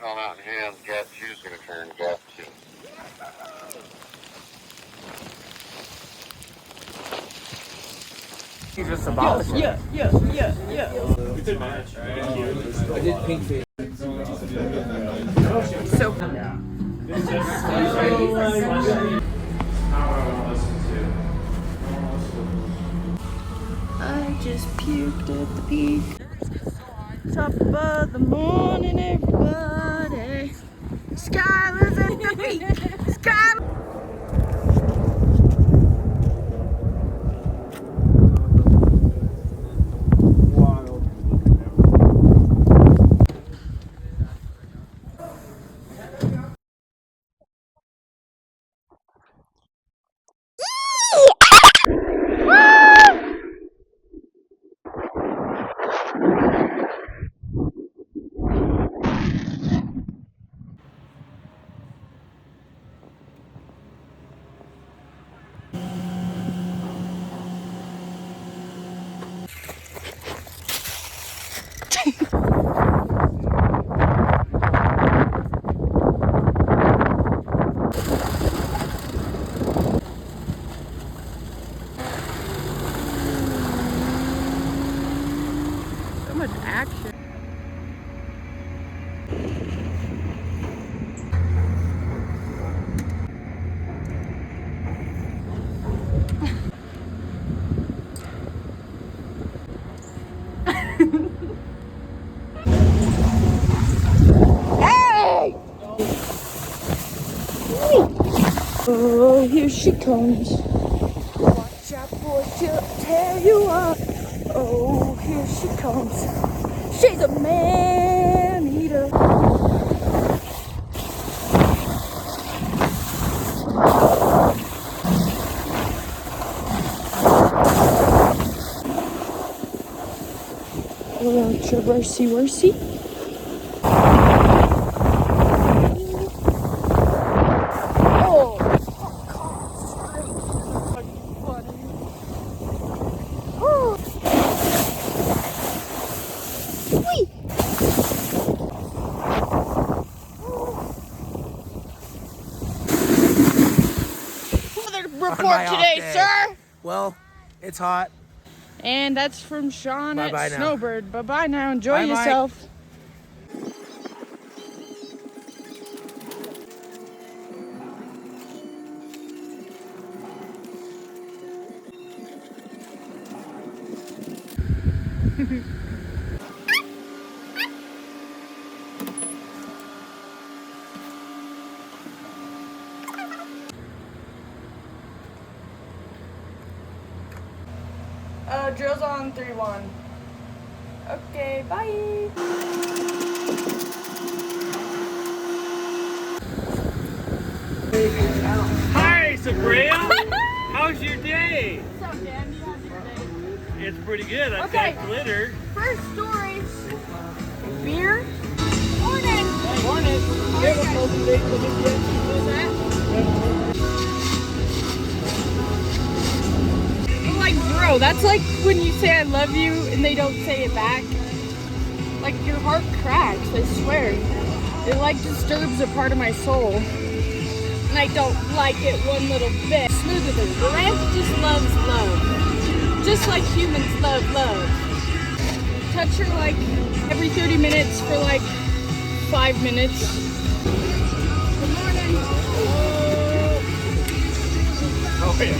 Come out in hands, gap two's gonna turn gap two. You just abolished it. Yeah. We could match, right? I did pink face. So It's just not what I want to listen to. I just puked at the peak. Top of the morning, everybody. Skylar's at the peak. Skylar. So much action. Hey! Oh, here she comes. Watch out, boy, she'll tear you up. Oh, here she comes. She's a man-eater. Hello, Traversey Worsey. Oh, oh. Whee! Weather report today, sir. Well, it's hot. And that's from Sean Bye-bye at now. Snowbird. Bye-bye now. Enjoy Bye-bye. yourself. Drill's on 3-1. Okay, bye. Hi, Sabria! How's your day? What's up, Dan? You have your day? It's pretty good. I've Okay. got glitter. First story. Beer. Morning. Morning. What's that? I'm like, bro, that's like when you say I love you and they don't say it back. Like your heart cracks, I swear. It like disturbs a part of my soul. And I don't like it one little bit. Smoothly. The ranch just loves love. Just like humans love love. Touch her like every 30 minutes for like 5 minutes. Good morning. Oh, yeah.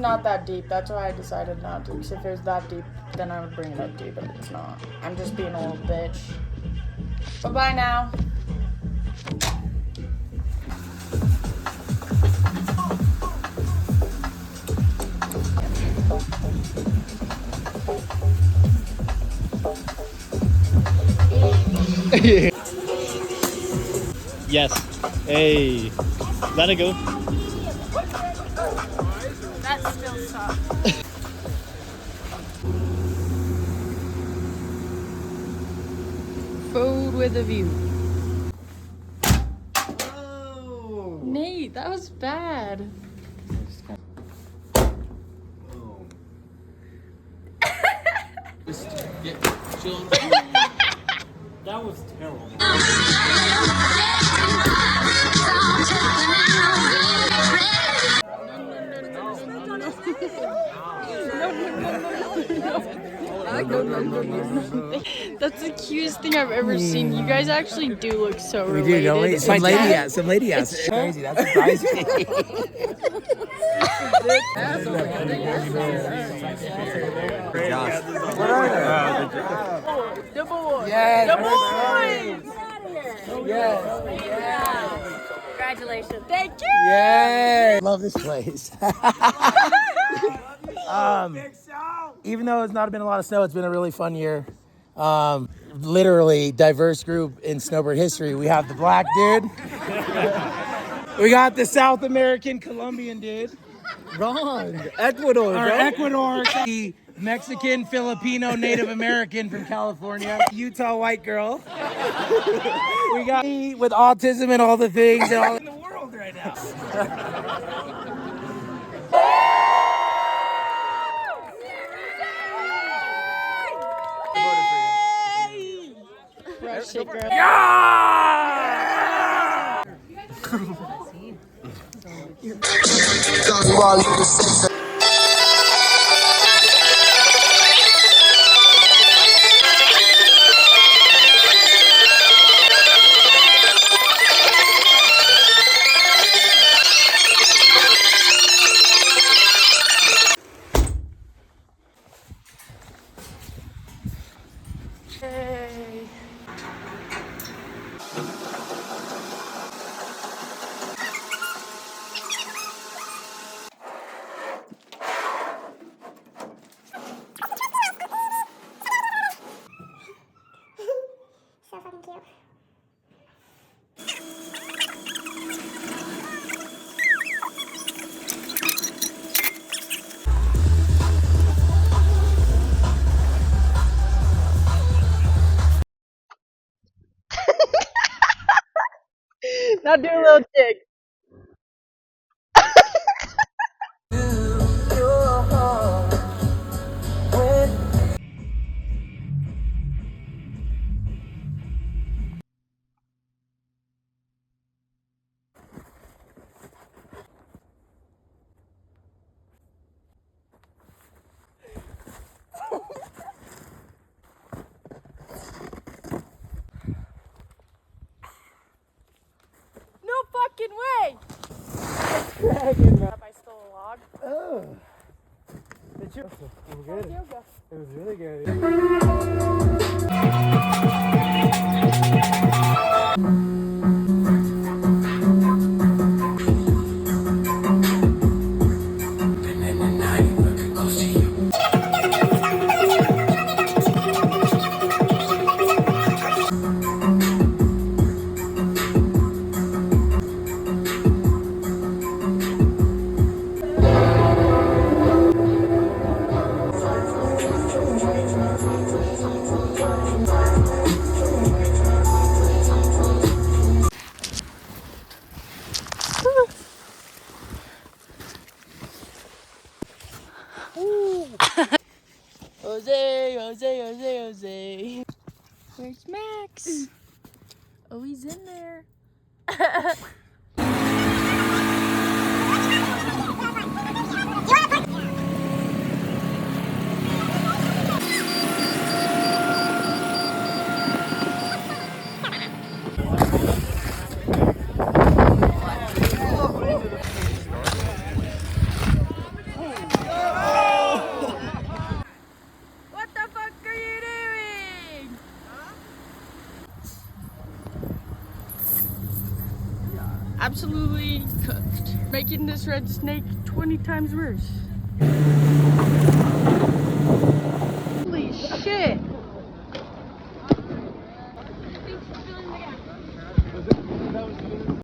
not that deep. That's why I decided not to. Because if it was that deep, then I would bring it up to you, but it's not. I'm just being a little bitch. Bye-bye now. Yes. Hey. Let it go. That still sucks. Food with a view. Oh. Nate, that was bad. That was terrible. That's the cutest thing I've ever seen. You guys actually do look so We related. do, don't we? Some My lady dad- ass. Some lady ass. It's crazy. That's surprising. The boys. Yes. The boys. Yes. Congratulations. Thank you. Yay! Love this place. Even though it's not been a lot of snow, it's been a really fun year. Literally diverse group in snowboard history. We have the black dude. We got the South American Colombian dude. Wrong. Ecuador, Or bro. Ecuador. The Mexican, Filipino, Native American from California. Utah white girl. We got me with autism and all the things and all in the world right now. Rush it, girl. Yay. So fucking cute. Now do a little jig. No fucking way! I stole a log. Oh. It was good. Yoga. It was really good. Jose, Jose, Jose, Jose. Where's Max? Oh, he's in there. Absolutely cooked. Making this red snake 20 times worse. Holy shit.